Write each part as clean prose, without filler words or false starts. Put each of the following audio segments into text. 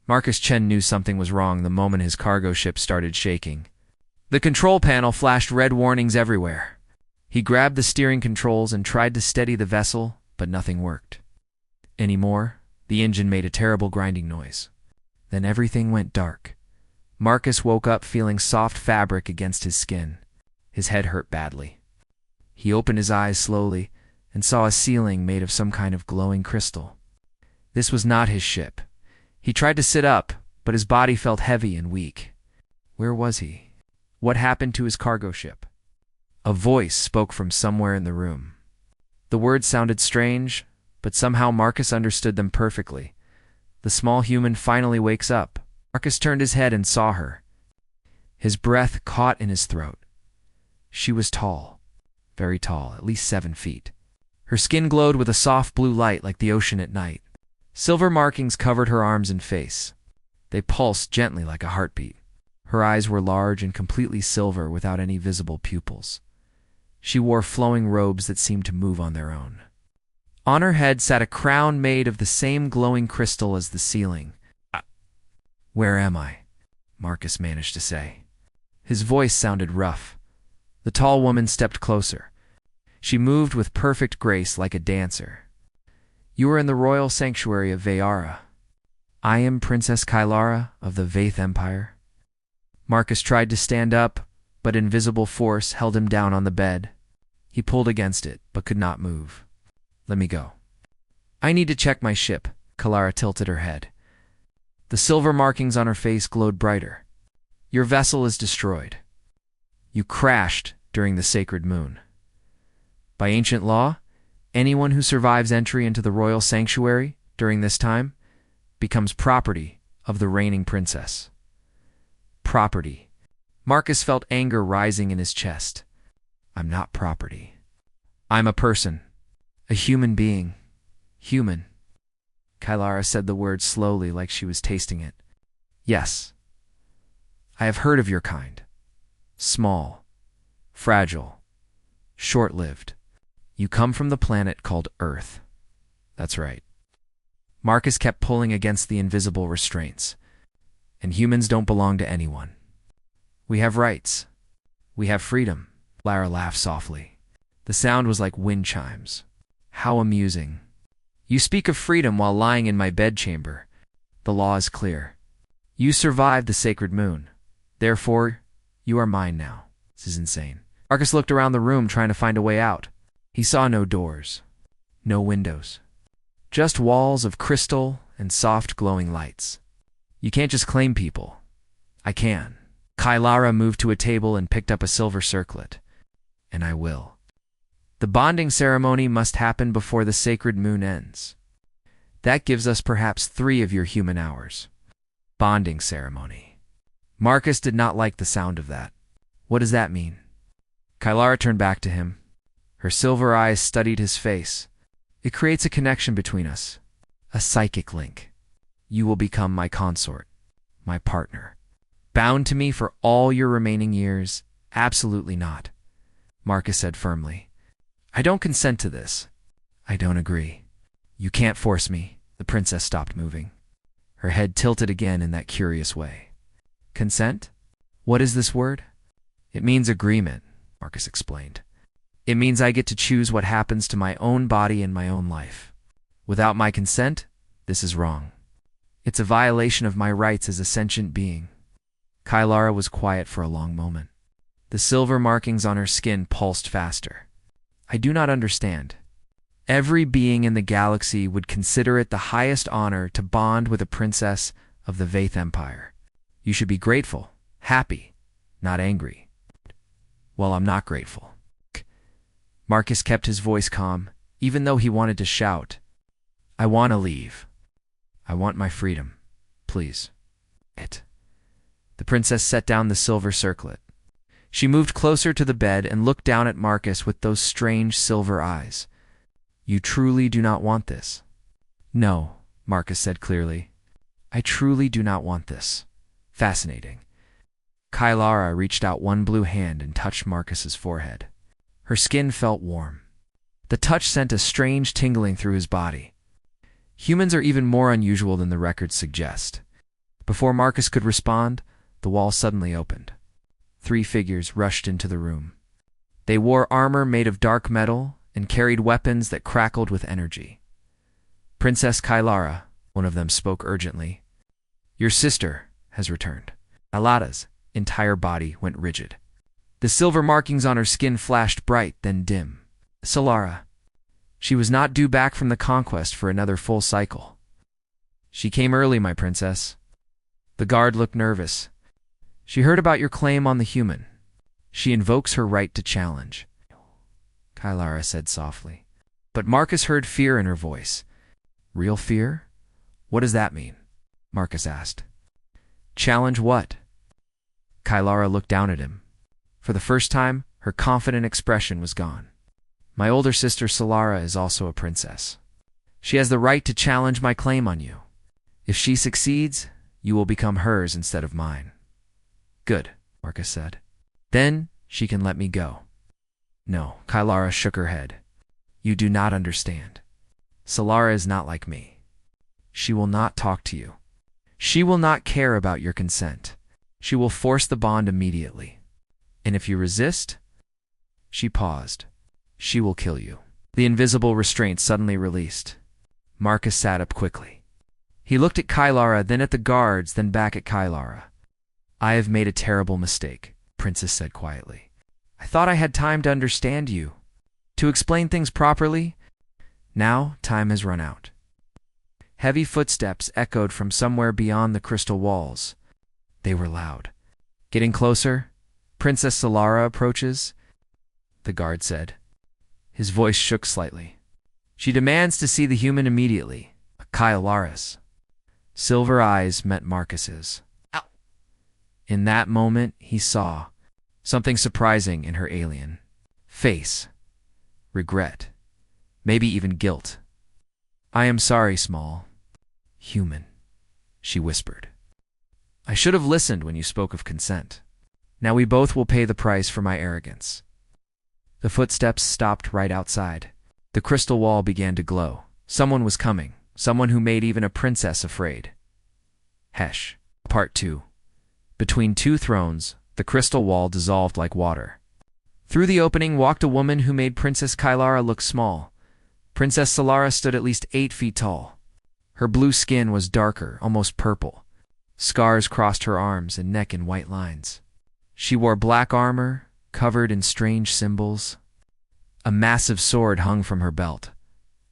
Marcus Chen knew something was wrong the moment his cargo ship started shaking. The control panel flashed red warnings everywhere. He grabbed the steering controls and tried to steady the vessel, but nothing worked. Anymore, the engine made a terrible grinding noise. Then everything went dark. Marcus woke up feeling soft fabric against his skin. His head hurt badly. He opened his eyes slowly and saw a ceiling made of some kind of glowing crystal. This was not his ship. He tried to sit up, but his body felt heavy and weak. Where was he? What happened to his cargo ship? A voice spoke from somewhere in the room. The words sounded strange, but somehow Marcus understood them perfectly. The small human finally wakes up. Marcus turned his head and saw her. His breath caught in his throat. She was tall, very tall, at least 7 feet. Her skin glowed with a soft blue light like the ocean at night. Silver markings covered her arms and face. They pulsed gently like a heartbeat. Her eyes were large and completely silver without any visible pupils. She wore flowing robes that seemed to move on their own. On her head sat a crown made of the same glowing crystal as the ceiling. "Where am I?" Marcus managed to say. His voice sounded rough. The tall woman stepped closer. She moved with perfect grace like a dancer. "You are in the royal sanctuary of Vayara. I am Princess Kylara of the Vaith Empire." Marcus tried to stand up, but invisible force held him down on the bed. He pulled against it, but could not move. "Let me go." "I need to check my ship." Kylara tilted her head. The silver markings on her face glowed brighter. "Your vessel is destroyed. You crashed during the sacred moon. By ancient law, anyone who survives entry into the royal sanctuary during this time becomes property of the reigning princess." Property. Marcus felt anger rising in his chest. "I'm not property. I'm a person. A human being. Human." Kylara said the word slowly like she was tasting it. "Yes. I have heard of your kind. Small. Fragile. Short-lived. You come from the planet called Earth." "That's right." Marcus kept pulling against the invisible restraints. "And humans don't belong to anyone. We have rights. We have freedom." Lara laughed softly. The sound was like wind chimes. "How amusing. You speak of freedom while lying in my bedchamber. The law is clear. You survived the sacred moon. Therefore, you are mine now." This is insane. Marcus looked around the room trying to find a way out. He saw no doors, no windows, just walls of crystal and soft glowing lights. "You can't just claim people." "I can." Kylara moved to a table and picked up a silver circlet. "And I will. The bonding ceremony must happen before the sacred moon ends. That gives us perhaps 3 of your human hours." Bonding ceremony. Marcus did not like the sound of that. "What does that mean?" Kylara turned back to him. Her silver eyes studied his face. "It creates a connection between us. A psychic link. You will become my consort, my partner. Bound to me for all your remaining years? Absolutely not," Marcus said firmly. "I don't consent to this." "I don't agree." "You can't force me." The princess stopped moving. Her head tilted again in that curious way. "Consent? What is this word?" "It means agreement," Marcus explained. "It means I get to choose what happens to my own body and my own life. Without my consent, this is wrong. It's a violation of my rights as a sentient being." Kylara was quiet for a long moment. The silver markings on her skin pulsed faster. "I do not understand. Every being in the galaxy would consider it the highest honor to bond with a princess of the Vaith Empire. You should be grateful, happy, not angry." "Well, I'm not grateful." Marcus kept his voice calm, even though he wanted to shout. "I want to leave. I want my freedom. Please." The princess set down the silver circlet. She moved closer to the bed and looked down at Marcus with those strange silver eyes. "You truly do not want this?" "No," Marcus said clearly. "I truly do not want this." "Fascinating." Kylara reached out one blue hand and touched Marcus's forehead. Her skin felt warm. The touch sent a strange tingling through his body. Humans are even more unusual than the records suggest. Before Marcus could respond, the wall suddenly opened. 3 figures rushed into the room. They wore armor made of dark metal and carried weapons that crackled with energy. Princess Kylara, one of them spoke urgently. Your sister has returned. Alada's entire body went rigid. The silver markings on her skin flashed bright, then dim. Solara. She was not due back from the conquest for another full cycle. She came early, my princess. The guard looked nervous. She heard about your claim on the human. She invokes her right to challenge, Kylara said softly. But Marcus heard fear in her voice. Real fear? What does that mean? Marcus asked. Challenge what? Kylara looked down at him. For the first time, her confident expression was gone. My older sister Solara is also a princess. She has the right to challenge my claim on you. If she succeeds, you will become hers instead of mine. Good, Marcus said. Then she can let me go. No, Kylara shook her head. You do not understand. Solara is not like me. She will not talk to you. She will not care about your consent. She will force the bond immediately. And if you resist, she paused. She will kill you. The invisible restraint suddenly released. Marcus sat up quickly. He looked at Kylara, then at the guards, then back at Kylara. I have made a terrible mistake, Princess said quietly. I thought I had time to understand you, to explain things properly. Now time has run out. Heavy footsteps echoed from somewhere beyond the crystal walls. They were loud. Getting closer, Princess Solara approaches, the guard said. His voice shook slightly. She demands to see the human immediately, Kylaris. Silver eyes met Marcus's. Ow. In that moment, he saw something surprising in her alien face. Regret. Maybe even guilt. I am sorry, small human, she whispered. I should have listened when you spoke of consent. Now we both will pay the price for my arrogance. The footsteps stopped right outside. The crystal wall began to glow. Someone was coming. Someone who made even a princess afraid. Hesh. Part 2. Between 2 thrones, the crystal wall dissolved like water. Through the opening walked a woman who made Princess Kylara look small. Princess Solara stood at least 8 feet tall. Her blue skin was darker, almost purple. Scars crossed her arms and neck in white lines. She wore black armor, covered in strange symbols. A massive sword hung from her belt.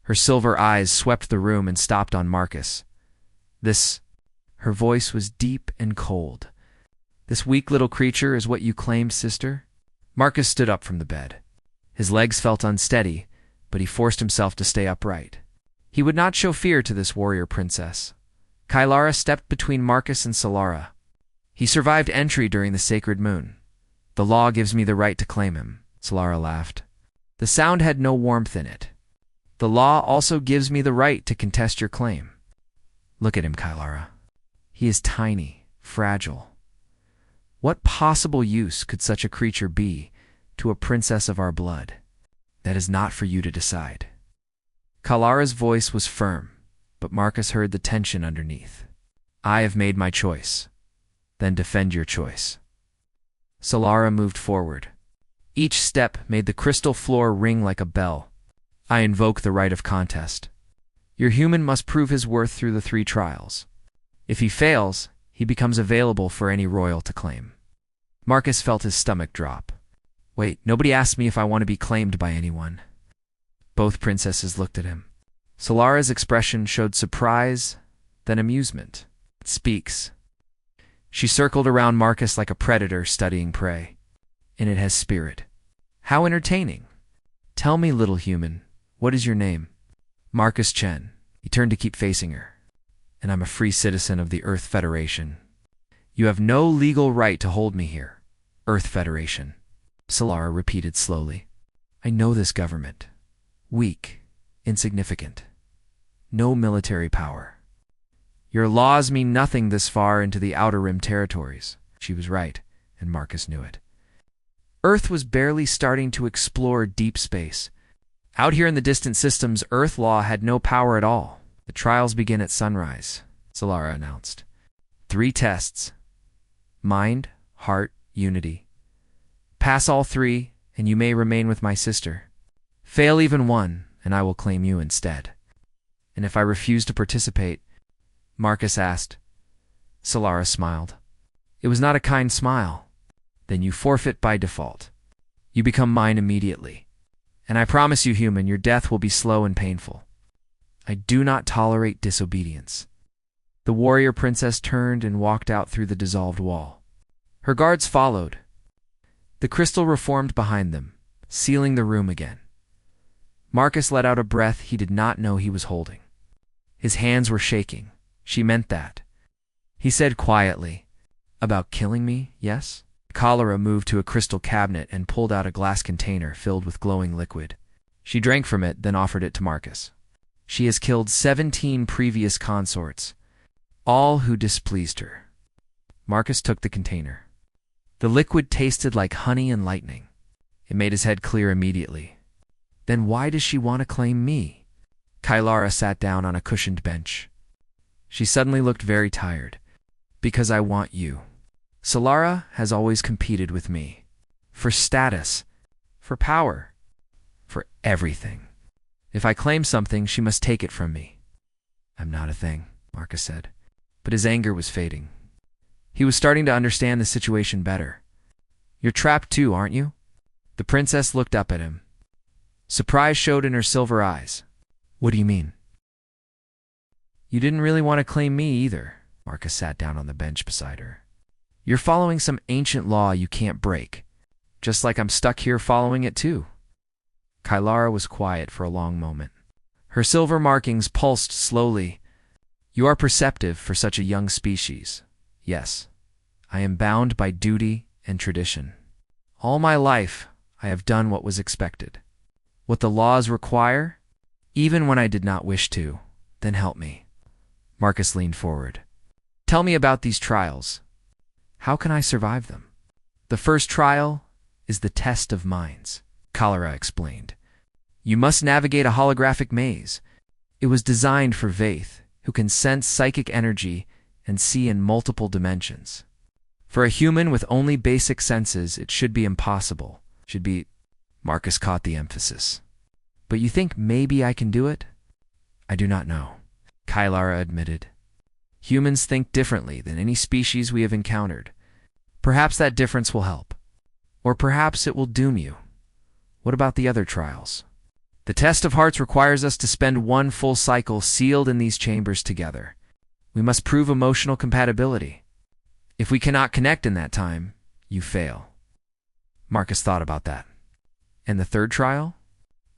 Her silver eyes swept the room and stopped on Marcus. Her voice was deep and cold. This weak little creature is what you claimed, sister? Marcus stood up from the bed. His legs felt unsteady, but he forced himself to stay upright. He would not show fear to this warrior princess. Kylara stepped between Marcus and Solara. He survived entry during the sacred moon. The law gives me the right to claim him, Solara laughed. The sound had no warmth in it. The law also gives me the right to contest your claim. Look at him, Kylara. He is tiny, fragile. What possible use could such a creature be to a princess of our blood? That is not for you to decide. Kylara's voice was firm, but Marcus heard the tension underneath. I have made my choice. Then defend your choice. Solara moved forward. Each step made the crystal floor ring like a bell. I invoke the right of contest. Your human must prove his worth through the 3 trials. If he fails, he becomes available for any royal to claim. Marcus felt his stomach drop. Wait, nobody asked me if I want to be claimed by anyone. Both princesses looked at him. Solara's expression showed surprise, then amusement. It speaks. She circled around Marcus like a predator studying prey. And it has spirit. How entertaining. Tell me, little human, what is your name? Marcus Chen. He turned to keep facing her. And I'm a free citizen of the Earth Federation. You have no legal right to hold me here. Earth Federation. Solara repeated slowly. I know this government. Weak. Insignificant. No military power. Your laws mean nothing this far into the Outer Rim territories. She was right, and Marcus knew it. Earth was barely starting to explore deep space. Out here in the distant systems, Earth law had no power at all. The trials begin at sunrise, Solara announced. 3 tests: mind, heart, unity. Pass all 3, and you may remain with my sister. Fail even one, and I will claim you instead. And if I refuse to participate? Marcus asked. Solara smiled. It was not a kind smile. Then you forfeit by default. You become mine immediately. And I promise you, human, your death will be slow and painful. I do not tolerate disobedience. The warrior princess turned and walked out through the dissolved wall. Her guards followed. The crystal reformed behind them, sealing the room again. Marcus let out a breath he did not know he was holding. His hands were shaking. She meant that. He said quietly, "About killing me, yes?" Cholera moved to a crystal cabinet and pulled out a glass container filled with glowing liquid. She drank from it, then offered it to Marcus. She has killed 17 previous consorts, all who displeased her. Marcus took the container. The liquid tasted like honey and lightning. It made his head clear immediately. Then why does she want to claim me? Kylara sat down on a cushioned bench. She suddenly looked very tired. Because I want you. Solara has always competed with me. For status. For power. For everything. If I claim something, she must take it from me. I'm not a thing, Marcus said. But his anger was fading. He was starting to understand the situation better. You're trapped too, aren't you? The princess looked up at him. Surprise showed in her silver eyes. What do you mean? You didn't really want to claim me either. Marcus sat down on the bench beside her. You're following some ancient law you can't break, just like I'm stuck here following it too. Kylara was quiet for a long moment. Her silver markings pulsed slowly. You are perceptive for such a young species. Yes, I am bound by duty and tradition. All my life, I have done what was expected. What the laws require, even when I did not wish to, then help me. Marcus leaned forward. Tell me about these trials. How can I survive them? The first trial is the test of minds, Cholera explained. You must navigate a holographic maze. It was designed for Vaith, who can sense psychic energy and see in multiple dimensions. For a human with only basic senses, it should be impossible. Marcus caught the emphasis. But you think maybe I can do it? I do not know, Kylara admitted. Humans think differently than any species we have encountered. Perhaps that difference will help. Or perhaps it will doom you. What about the other trials? The test of hearts requires us to spend one full cycle sealed in these chambers together. We must prove emotional compatibility. If we cannot connect in that time, you fail. Marcus thought about that. And the third trial?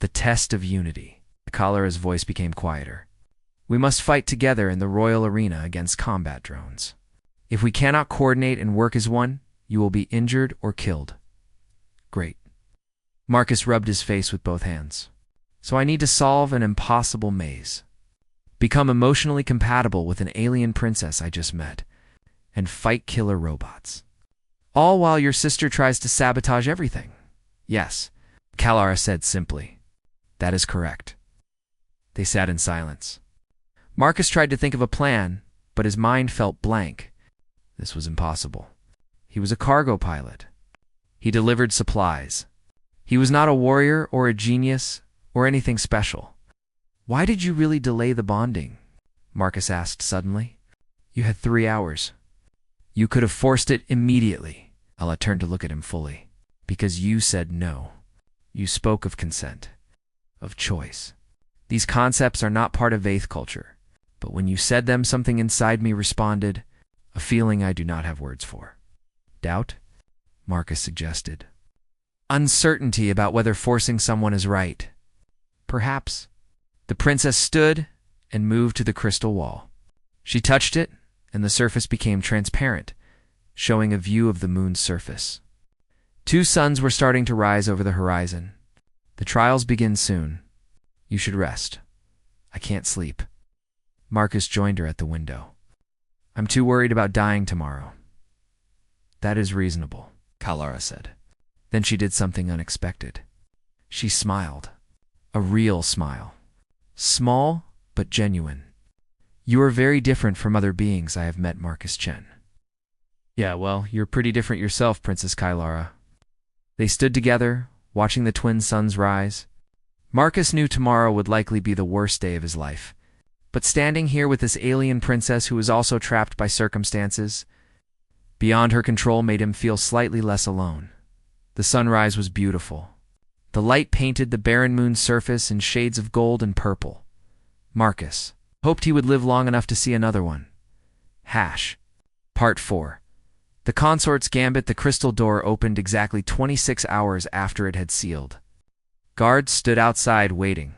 The test of unity. Cholera's voice became quieter. We must fight together in the royal arena against combat drones. If we cannot coordinate and work as one, you will be injured or killed. Great. Marcus rubbed his face with both hands. So I need to solve an impossible maze. Become emotionally compatible with an alien princess I just met, and fight killer robots. All while your sister tries to sabotage everything. Yes, Kylara said simply. That is correct. They sat in silence. Marcus tried to think of a plan, but his mind felt blank. This was impossible. He was a cargo pilot. He delivered supplies. He was not a warrior or a genius or anything special. Why did you really delay the bonding? Marcus asked suddenly. You had 3 hours. You could have forced it immediately. Ella turned to look at him fully. Because you said no. You spoke of consent, of choice. These concepts are not part of Vaith culture. But when you said them, something inside me responded, a feeling I do not have words for. Doubt? Marcus suggested. Uncertainty about whether forcing someone is right. Perhaps. The princess stood and moved to the crystal wall. She touched it, and the surface became transparent, showing a view of the moon's surface. 2 suns were starting to rise over the horizon. The trials begin soon. You should rest. I can't sleep. Marcus joined her at the window. I'm too worried about dying tomorrow. That is reasonable, Kylara said. Then she did something unexpected. She smiled. A real smile. Small, but genuine. You are very different from other beings I have met, Marcus Chen. Yeah, well, you're pretty different yourself, Princess Kylara. They stood together, watching the twin suns rise. Marcus knew tomorrow would likely be the worst day of his life. But standing here with this alien princess who was also trapped by circumstances beyond her control made him feel slightly less alone. The sunrise was beautiful. The light painted the barren moon's surface in shades of gold and purple. Marcus hoped he would live long enough to see another one. Part 4. The Consort's Gambit. The crystal door opened exactly 26 hours after it had sealed. Guards stood outside waiting.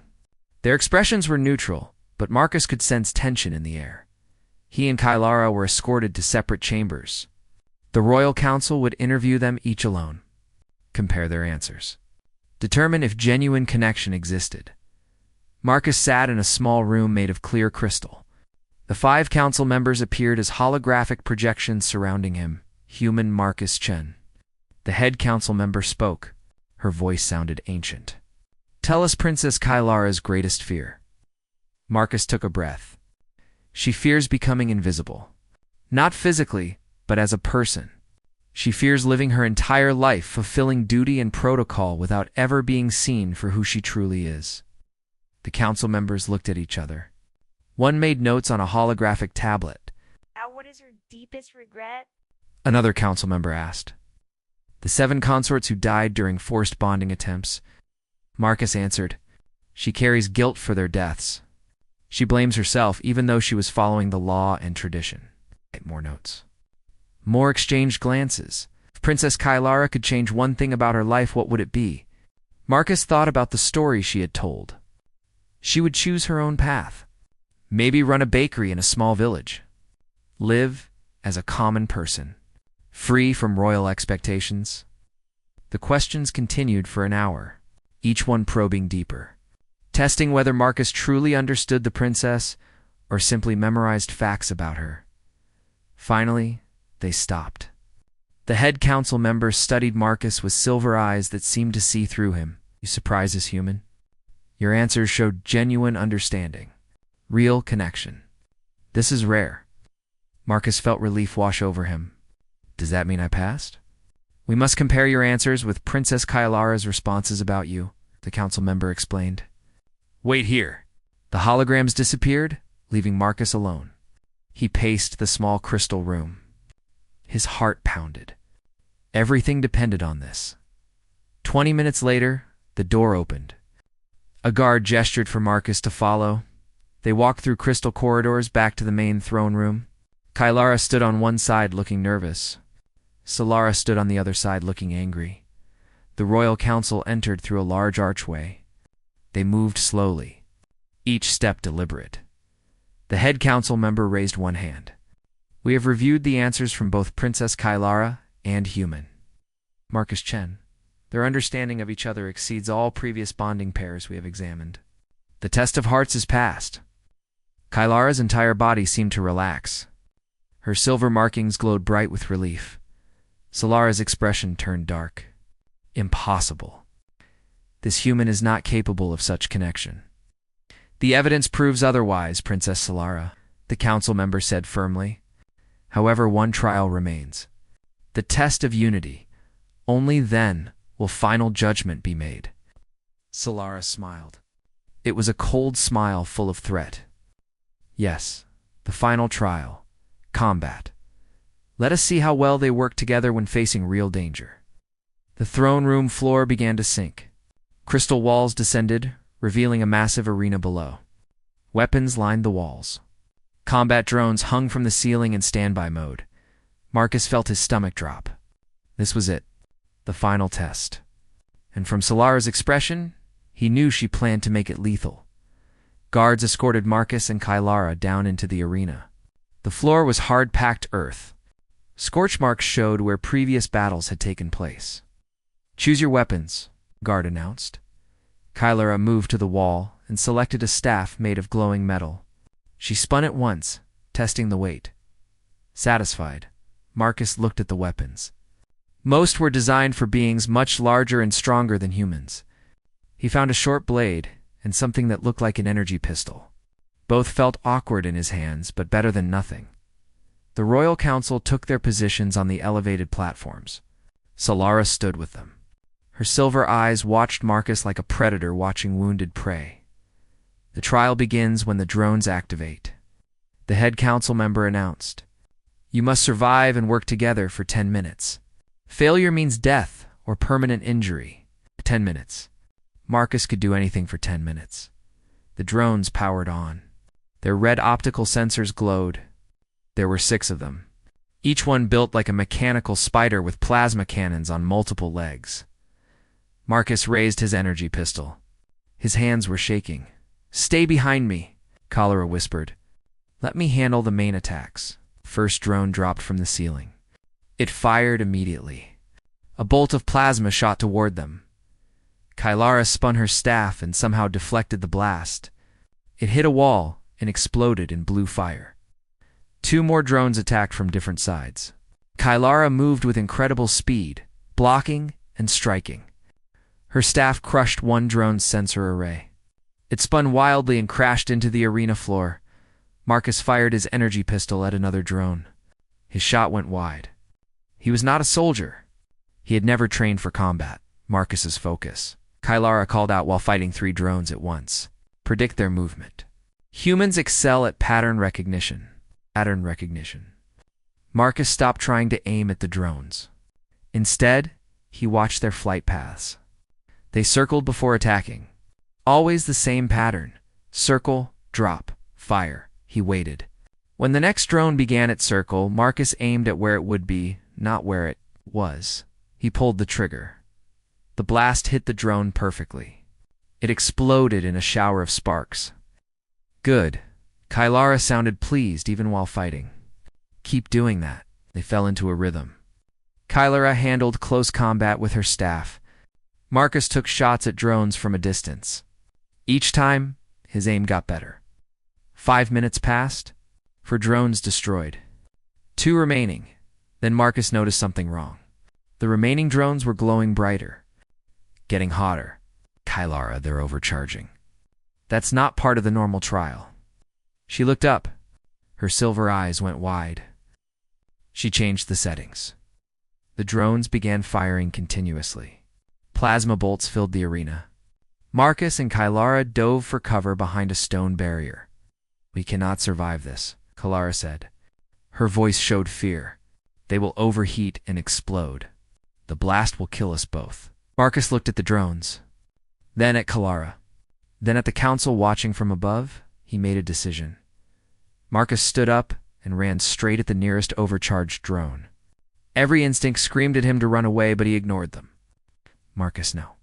Their expressions were neutral, but Marcus could sense tension in the air. He and Kylara were escorted to separate chambers. The Royal Council would interview them each alone, compare their answers, determine if genuine connection existed. Marcus sat in a small room made of clear crystal. The 5 council members appeared as holographic projections surrounding him. Human Marcus Chen. The head council member spoke. Her voice sounded ancient. Tell us Princess Kylara's greatest fear. Marcus took a breath. She fears becoming invisible. Not physically, but as a person. She fears living her entire life fulfilling duty and protocol without ever being seen for who she truly is. The council members looked at each other. One made notes on a holographic tablet. What is her deepest regret? Another council member asked. The 7 consorts who died during forced bonding attempts. Marcus answered. She carries guilt for their deaths. She blames herself even though she was following the law and tradition. More notes. More exchanged glances. If Princess Kylara could change one thing about her life, what would it be? Marcus thought about the story she had told. She would choose her own path. Maybe run a bakery in a small village. Live as a common person, free from royal expectations. The questions continued for an hour, each one probing deeper, testing whether Marcus truly understood the princess or simply memorized facts about her. Finally, they stopped. The head council member studied Marcus with silver eyes that seemed to see through him. You surprise us, human. Your answers showed genuine understanding, real connection. This is rare. Marcus felt relief wash over him. Does that mean I passed? We must compare your answers with Princess Kylara's responses about you, the council member explained. Wait here. The holograms disappeared, leaving Marcus alone. He paced the small crystal room. His heart pounded. Everything depended on this. 20 minutes later, the door opened. A guard gestured for Marcus to follow. They walked through crystal corridors back to the main throne room. Kylara stood on one side looking nervous. Solara stood on the other side looking angry. The Royal Council entered through a large archway. They moved slowly, each step deliberate. The head council member raised one hand. We have reviewed the answers from both Princess Kylara and Human Marcus Chen. Their understanding of each other exceeds all previous bonding pairs we have examined. The test of hearts is passed. Kylara's entire body seemed to relax. Her silver markings glowed bright with relief. Solara's expression turned dark. Impossible. This human is not capable of such connection. The evidence proves otherwise, Princess Solara, the council member said firmly. However, one trial remains. The test of unity. Only then will final judgment be made. Solara smiled. It was a cold smile full of threat. Yes, the final trial. Combat. Let us see how well they work together when facing real danger. The throne room floor began to sink. Crystal walls descended, revealing a massive arena below. Weapons lined the walls. Combat drones hung from the ceiling in standby mode. Marcus felt his stomach drop. This was it. The final test. And from Solara's expression, he knew she planned to make it lethal. Guards escorted Marcus and Kylara down into the arena. The floor was hard-packed earth. Scorch marks showed where previous battles had taken place. Choose your weapons, guard announced. Kylara moved to the wall and selected a staff made of glowing metal. She spun it once, testing the weight. Satisfied, Marcus looked at the weapons. Most were designed for beings much larger and stronger than humans. He found a short blade and something that looked like an energy pistol. Both felt awkward in his hands, but better than nothing. The Royal Council took their positions on the elevated platforms. Solara stood with them. Her silver eyes watched Marcus like a predator watching wounded prey. The trial begins when the drones activate. The head council member announced, "You must survive and work together for 10 minutes. Failure means death or permanent injury." 10 minutes. Marcus could do anything for 10 minutes. The drones powered on. Their red optical sensors glowed. There were 6 of them, each one built like a mechanical spider with plasma cannons on multiple legs. Marcus raised his energy pistol. His hands were shaking. "Stay behind me," Cholera whispered. "Let me handle the main attacks." First drone dropped from the ceiling. It fired immediately. A bolt of plasma shot toward them. Kylara spun her staff and somehow deflected the blast. It hit a wall and exploded in blue fire. 2 more drones attacked from different sides. Kylara moved with incredible speed, blocking and striking. Her staff crushed one drone's sensor array. It spun wildly and crashed into the arena floor. Marcus fired his energy pistol at another drone. His shot went wide. He was not a soldier. He had never trained for combat. Marcus's focus. Kylara called out while fighting 3 drones at once. Predict their movement. Humans excel at pattern recognition. Marcus stopped trying to aim at the drones. Instead, he watched their flight paths. They circled before attacking. Always the same pattern. Circle, drop, fire. He waited. When the next drone began its circle, Marcus aimed at where it would be, not where it was. He pulled the trigger. The blast hit the drone perfectly. It exploded in a shower of sparks. Good. Kylara sounded pleased even while fighting. Keep doing that. They fell into a rhythm. Kylara handled close combat with her staff. Marcus took shots at drones from a distance. Each time, his aim got better. 5 minutes passed. 4 drones destroyed. 2 remaining. Then Marcus noticed something wrong. The remaining drones were glowing brighter. Getting hotter. Kylara, they're overcharging. That's not part of the normal trial. She looked up. Her silver eyes went wide. She changed the settings. The drones began firing continuously. Plasma bolts filled the arena. Marcus and Kylara dove for cover behind a stone barrier. "We cannot survive this," Kylara said. Her voice showed fear. "They will overheat and explode. The blast will kill us both." Marcus looked at the drones, then at Kylara, then at the council watching from above. He made a decision. Marcus stood up and ran straight at the nearest overcharged drone. Every instinct screamed at him to run away, but he ignored them. "Marcus, no."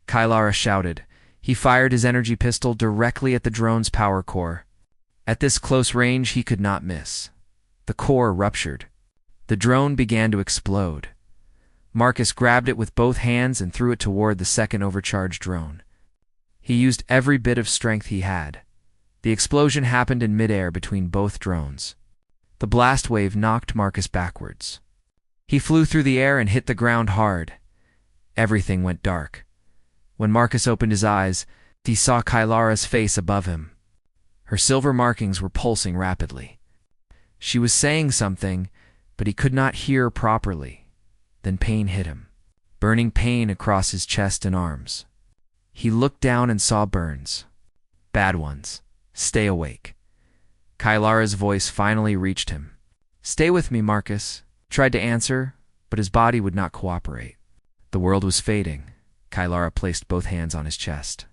Kylara shouted. He fired his energy pistol directly at the drone's power core. At this close range, he could not miss. The core ruptured. The drone began to explode. Marcus grabbed it with both hands and threw it toward the second overcharged drone. He used every bit of strength he had. The explosion happened in midair between both drones. The blast wave knocked Marcus backwards. He flew through the air and hit the ground hard. Everything went dark. When Marcus opened his eyes, he saw Kylara's face above him. Her silver markings were pulsing rapidly. She was saying something, but he could not hear properly. Then pain hit him, burning pain across his chest and arms. He looked down and saw burns. "Bad ones. Stay awake." Kylara's voice finally reached him. "Stay with me, Marcus." Tried to answer, but his body would not cooperate. The world was fading. Kylara placed both hands on his chest.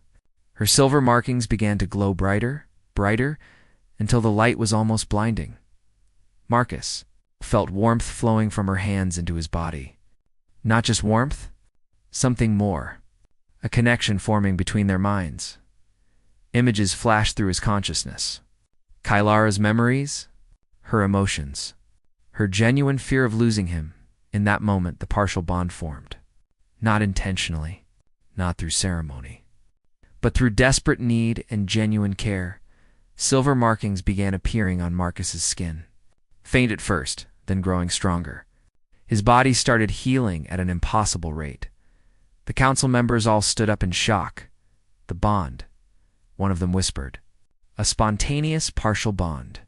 Her silver markings began to glow brighter, brighter, until the light was almost blinding. Marcus felt warmth flowing from her hands into his body. Not just warmth, something more. A connection forming between their minds. Images flashed through his consciousness. Kylara's memories, her emotions, her genuine fear of losing him. In that moment, the partial bond formed. Not intentionally, not through ceremony, but through desperate need and genuine care. Silver markings began appearing on Marcus's skin. Faint at first, then growing stronger. His body started healing at an impossible rate. The council members all stood up in shock. "The bond," one of them whispered. A spontaneous partial bond.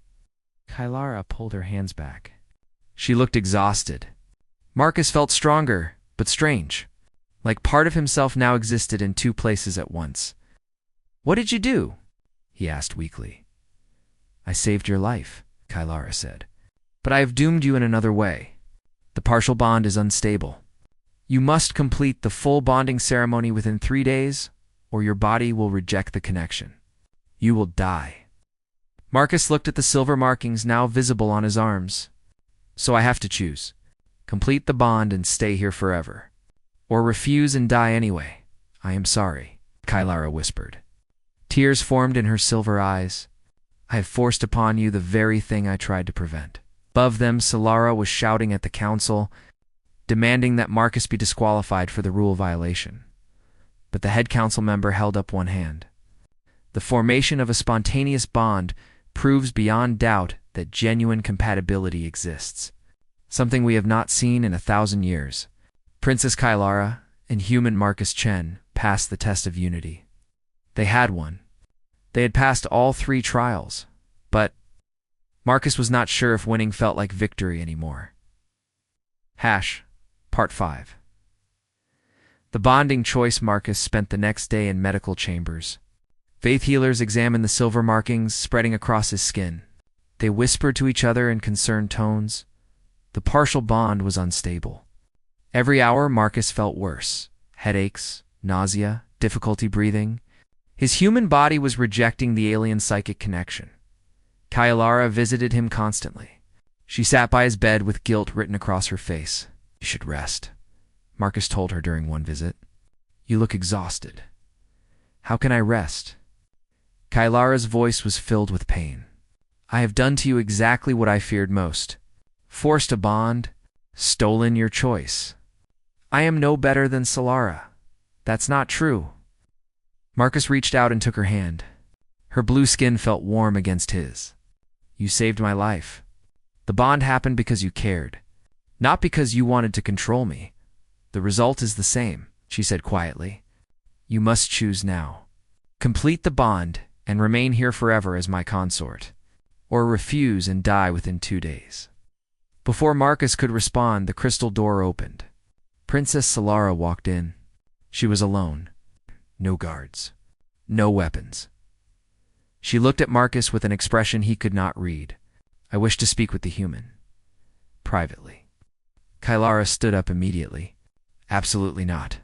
Kylara pulled her hands back. She looked exhausted. Marcus felt stronger, but strange. Like part of himself now existed in two places at once. "What did you do?" he asked weakly. "I saved your life," Kylara said. "But I have doomed you in another way. The partial bond is unstable. You must complete the full bonding ceremony within 3 days, or your body will reject the connection. You will die." Marcus looked at the silver markings now visible on his arms. "So I have to choose. Complete the bond and stay here forever. Or refuse and die anyway. I am sorry," Kylara whispered. Tears formed in her silver eyes. "I have forced upon you the very thing I tried to prevent." Above them, Solara was shouting at the council, demanding that Marcus be disqualified for the rule violation. But the head council member held up one hand. The formation of a spontaneous bond proves beyond doubt that genuine compatibility exists, something we have not seen in 1,000 years. Princess Kylara and human Marcus Chen passed the test of unity. They had one. They had passed all 3 trials, but Marcus was not sure if winning felt like victory anymore. Part 5. The bonding choice. Marcus spent the next day in medical chambers. Faith healers examined the silver markings spreading across his skin. They whispered to each other in concerned tones. The partial bond was unstable. Every hour, Marcus felt worse. Headaches, nausea, difficulty breathing. His human body was rejecting the alien psychic connection. Kylara visited him constantly. She sat by his bed with guilt written across her face. "You should rest," Marcus told her during one visit. "You look exhausted." "How can I rest?" Kylara's voice was filled with pain. "I have done to you exactly what I feared most. Forced a bond, stolen your choice. I am no better than Solara. That's not true." Marcus reached out and took her hand. Her blue skin felt warm against his. "You saved my life. The bond happened because you cared, not because you wanted to control me. The result is the same," she said quietly. "You must choose now. Complete the bond and remain here forever as my consort, or refuse and die within 2 days." Before Marcus could respond, the crystal door opened. Princess Solara walked in. She was alone. No guards. No weapons. She looked at Marcus with an expression he could not read. "I wish to speak with the human. Privately." Kylara stood up immediately. "Absolutely not.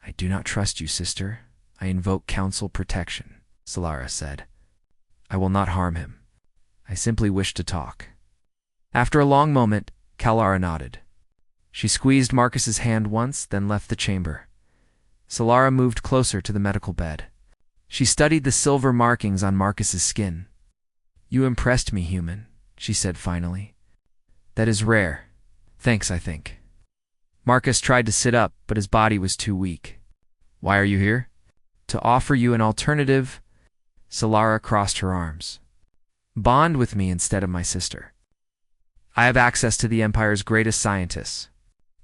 I do not trust you, sister. I invoke council protection," Solara said. "I will not harm him. I simply wish to talk." After a long moment, Kylara nodded. She squeezed Marcus's hand once, then left the chamber. Solara moved closer to the medical bed. She studied the silver markings on Marcus's skin. "You impressed me, human," she said finally. "That is rare. Thanks, I think." Marcus tried to sit up, but his body was too weak. "Why are you here?" "To offer you an alternative." Solara crossed her arms. "Bond with me instead of my sister. I have access to the Empire's greatest scientists.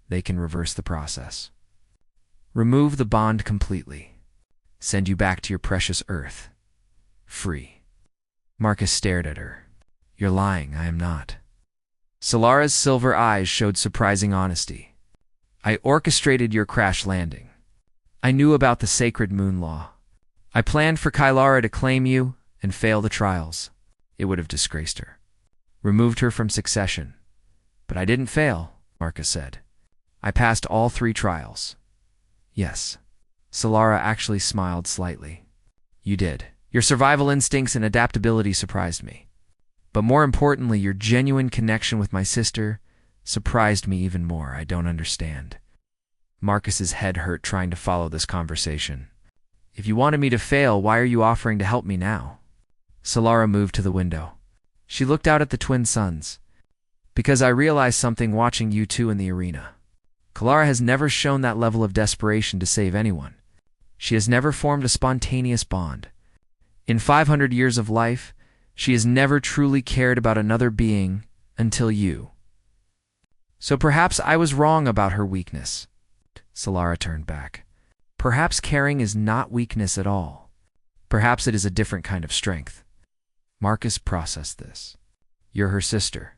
They can reverse the process. Remove the bond completely. Send you back to your precious Earth. Free." Marcus stared at her. "You're lying, I am not." Solara's silver eyes showed surprising honesty. "I orchestrated your crash landing. I knew about the sacred moon law. I planned for Kylara to claim you and fail the trials. It would have disgraced her. Removed her from succession. But I didn't fail," Marcus said. "I passed all 3 trials." "Yes." Solara actually smiled slightly. "You did. Your survival instincts and adaptability surprised me. But more importantly, your genuine connection with my sister surprised me even more. I don't understand." Marcus's head hurt trying to follow this conversation. "If you wanted me to fail, why are you offering to help me now?" Solara moved to the window. She looked out at the twin suns. "Because I realized something watching you two in the arena. Kylara has never shown that level of desperation to save anyone. She has never formed a spontaneous bond. In 500 years of life, she has never truly cared about another being until you. So perhaps I was wrong about her weakness." Solara turned back. "Perhaps caring is not weakness at all. Perhaps it is a different kind of strength." Marcus processed this. You're her sister.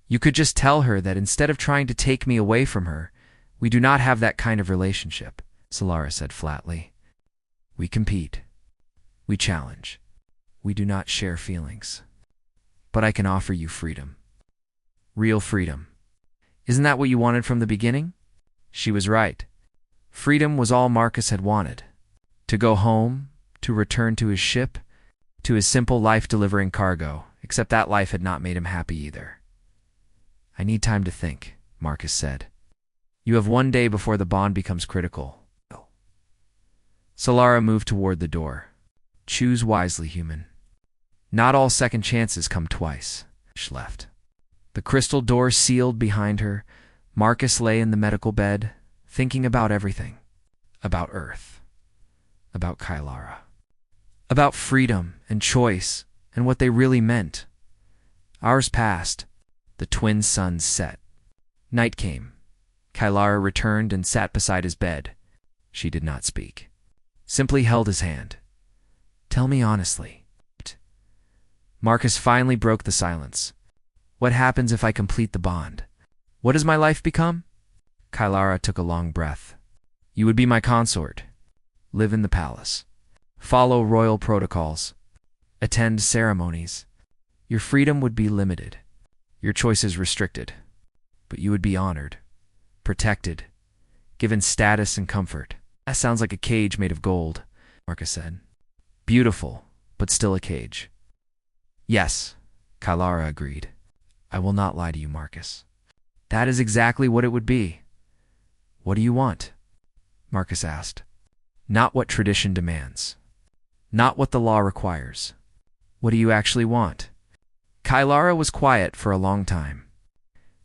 You could just tell her that instead of trying to take me away from her, we do not have that kind of relationship, Solara said flatly. We compete. We challenge. We do not share feelings. But I can offer you freedom. Real freedom. Isn't that what you wanted from the beginning? She was right. Freedom was all Marcus had wanted. To go home, to return to his ship, to his simple life delivering cargo, except that life had not made him happy either. I need time to think, Marcus said. You have one day before the bond becomes critical. Solara moved toward the door. Choose wisely, human. Not all second chances come twice. She left. The crystal door sealed behind her. Marcus lay in the medical bed, thinking about everything. About Earth. About Kylara. About freedom and choice and what they really meant. Hours passed. The twin suns set. Night came. Kylara returned and sat beside his bed. She did not speak. Simply held his hand. Tell me honestly. Marcus finally broke the silence. What happens if I complete the bond? What does my life become? Kylara took a long breath. You would be my consort. Live in the palace. Follow royal protocols. Attend ceremonies. Your freedom would be limited. Your choices restricted. But you would be honored. Protected. Given status and comfort. That sounds like a cage made of gold, Marcus said. Beautiful, but still a cage. Yes, Kylara agreed. I will not lie to you, Marcus. That is exactly what it would be. What do you want? Marcus asked. Not what tradition demands. Not what the law requires. What do you actually want? Kylara was quiet for a long time.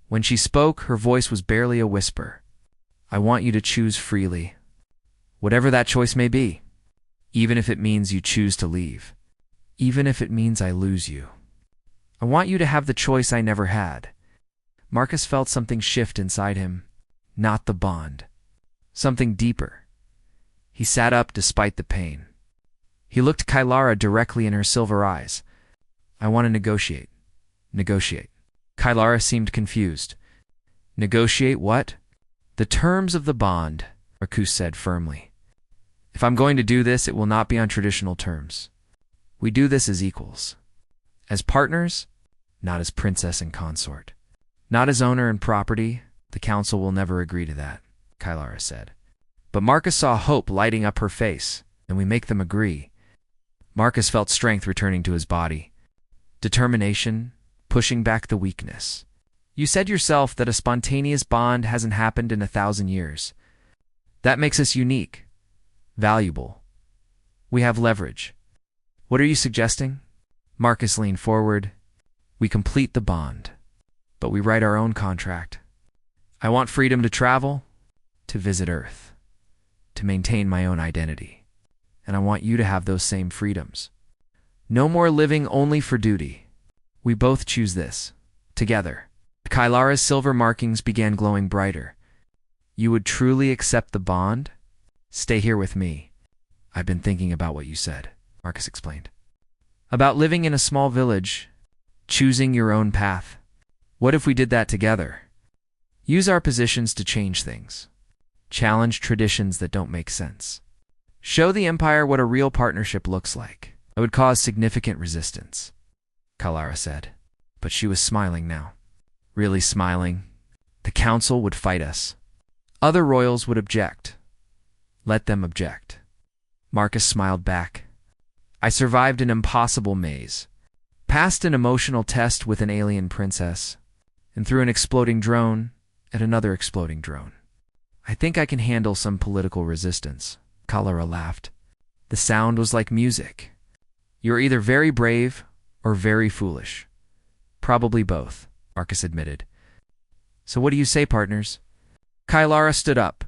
When she spoke, her voice was barely a whisper. I want you to choose freely. Whatever that choice may be. Even if it means you choose to leave. Even if it means I lose you. I want you to have the choice I never had. Marcus felt something shift inside him. Not the bond. Something deeper. He sat up despite the pain. He looked Kylara directly in her silver eyes. I want to negotiate. Negotiate. Kylara seemed confused. Negotiate what? The terms of the bond, Marcus said firmly. If I'm going to do this, it will not be on traditional terms. We do this as equals. As partners, not as princess and consort. Not as owner and property. The council will never agree to that, Kylara said. But Marcus saw hope lighting up her face, and we make them agree. Marcus felt strength returning to his body. Determination, pushing back the weakness. You said yourself that a spontaneous bond hasn't happened in 1,000 years. That makes us unique. Valuable. We have leverage. What are you suggesting? Marcus leaned forward. We complete the bond, but we write our own contract. I want freedom to travel, to visit Earth, to maintain my own identity. And I want you to have those same freedoms. No more living only for duty. We both choose this, together. Kylara's silver markings began glowing brighter. You would truly accept the bond? Stay here with me. I've been thinking about what you said, Marcus explained. About living in a small village, choosing your own path. What if we did that together? Use our positions to change things. Challenge traditions that don't make sense. Show the Empire what a real partnership looks like. It would cause significant resistance, Kylara said. But she was smiling now. Really smiling. The council would fight us. Other royals would object. Let them object. Marcus smiled back. I survived an impossible maze, passed an emotional test with an alien princess, and threw an exploding drone at another exploding drone. I think I can handle some political resistance. Kylara laughed. The sound was like music. You're either very brave or very foolish. Probably both, Marcus admitted. So what do you say, partners? Kylara stood up.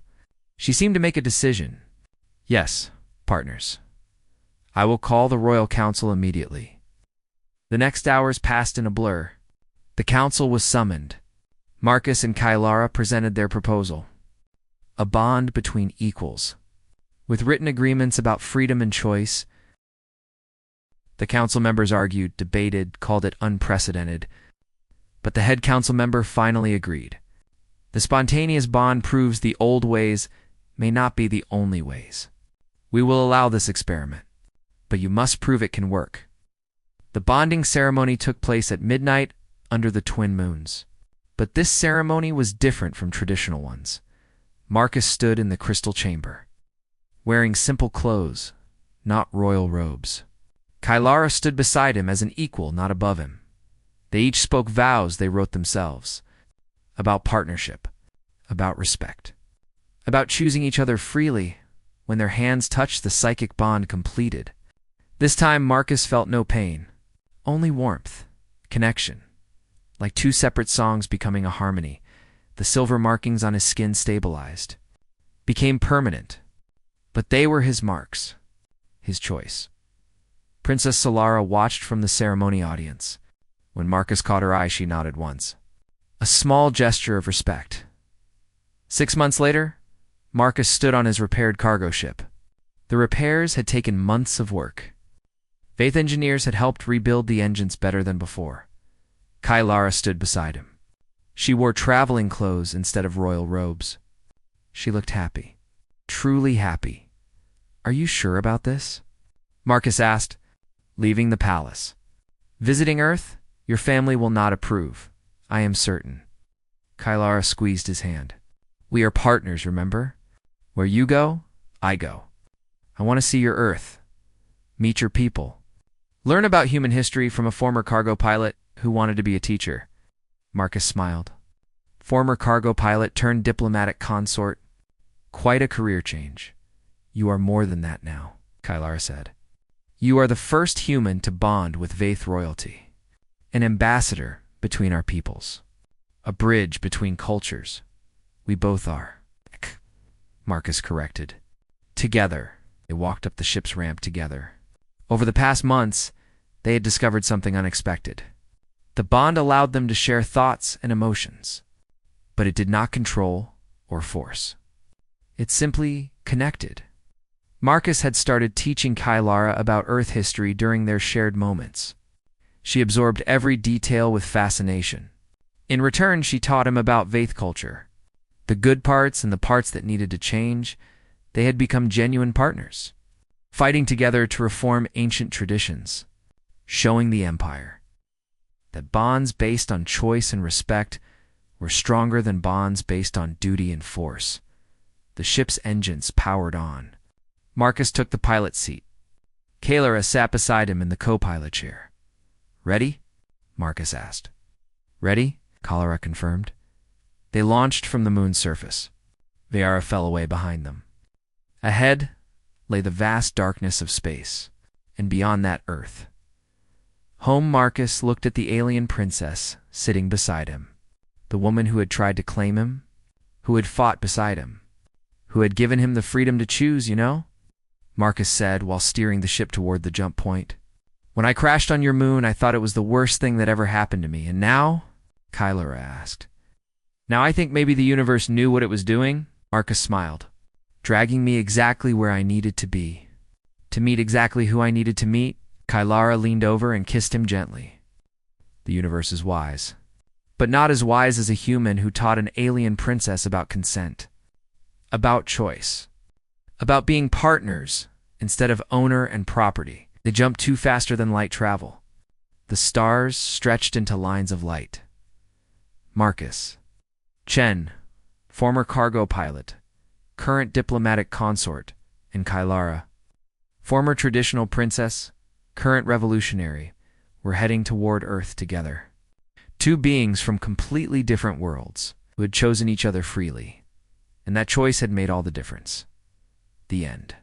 She seemed to make a decision. Yes, partners. I will call the Royal Council immediately. The next hours passed in a blur. The council was summoned. Marcus and Kylara presented their proposal. A bond between equals, with written agreements about freedom and choice. The council members argued, debated, called it unprecedented, but the head council member finally agreed. The spontaneous bond proves the old ways may not be the only ways. We will allow this experiment, but you must prove it can work. The bonding ceremony took place at midnight under the twin moons. But this ceremony was different from traditional ones. Marcus stood in the crystal chamber, wearing simple clothes, not royal robes. Kylara stood beside him as an equal, not above him. They each spoke vows they wrote themselves, about partnership, about respect, about choosing each other freely when their hands touched the psychic bond completed. This time Marcus felt no pain, only warmth, connection. Like two separate songs becoming a harmony, the silver markings on his skin stabilized, became permanent. But they were his marks, his choice. Princess Solara watched from the ceremony audience. When Marcus caught her eye, she nodded once. A small gesture of respect. 6 months later, Marcus stood on his repaired cargo ship. The repairs had taken months of work. Faith engineers had helped rebuild the engines better than before. Kylara stood beside him. She wore traveling clothes instead of royal robes. She looked happy. Truly happy. Are you sure about this? Marcus asked, leaving the palace. Visiting Earth? Your family will not approve. I am certain. Kylara squeezed his hand. We are partners, remember? Where you go, I go. I want to see your Earth. Meet your people. Learn about human history from a former cargo pilot who wanted to be a teacher. Marcus smiled. Former cargo pilot turned diplomatic consort. Quite a career change. You are more than that now, Kylara said. You are the first human to bond with Vaith royalty. An ambassador between our peoples. A bridge between cultures. We both are. Marcus corrected. Together, they walked up the ship's ramp together. Over the past months, they had discovered something unexpected. The bond allowed them to share thoughts and emotions, but it did not control or force. It simply connected. Marcus had started teaching Kylara about Earth history during their shared moments. She absorbed every detail with fascination. In return, she taught him about Vaith culture. The good parts and the parts that needed to change. They had become genuine partners, fighting together to reform ancient traditions, showing the Empire that bonds based on choice and respect were stronger than bonds based on duty and force. The ship's engines powered on. Marcus took the pilot seat. Kylara sat beside him in the co-pilot chair. Ready? Marcus asked. Ready? Kylara confirmed. They launched from the moon's surface. Viara fell away behind them. Ahead lay the vast darkness of space, and beyond that Earth. Home Marcus looked at the alien princess sitting beside him, the woman who had tried to claim him, who had fought beside him, who had given him the freedom to choose, you know? Marcus said while steering the ship toward the jump point. When I crashed on your moon, I thought it was the worst thing that ever happened to me, and now? Kylara asked. Now I think maybe the universe knew what it was doing? Marcus smiled, dragging me exactly where I needed to be. To meet exactly who I needed to meet, Kylara leaned over and kissed him gently. The universe is wise, but not as wise as a human who taught an alien princess about consent, about choice, about being partners instead of owner and property. They jumped too faster than light travel. The stars stretched into lines of light. Marcus. Chen, former cargo pilot, current diplomatic consort, and Kylara, former traditional princess, current revolutionary, were heading toward Earth together. Two beings from completely different worlds who had chosen each other freely, and that choice had made all the difference. The end.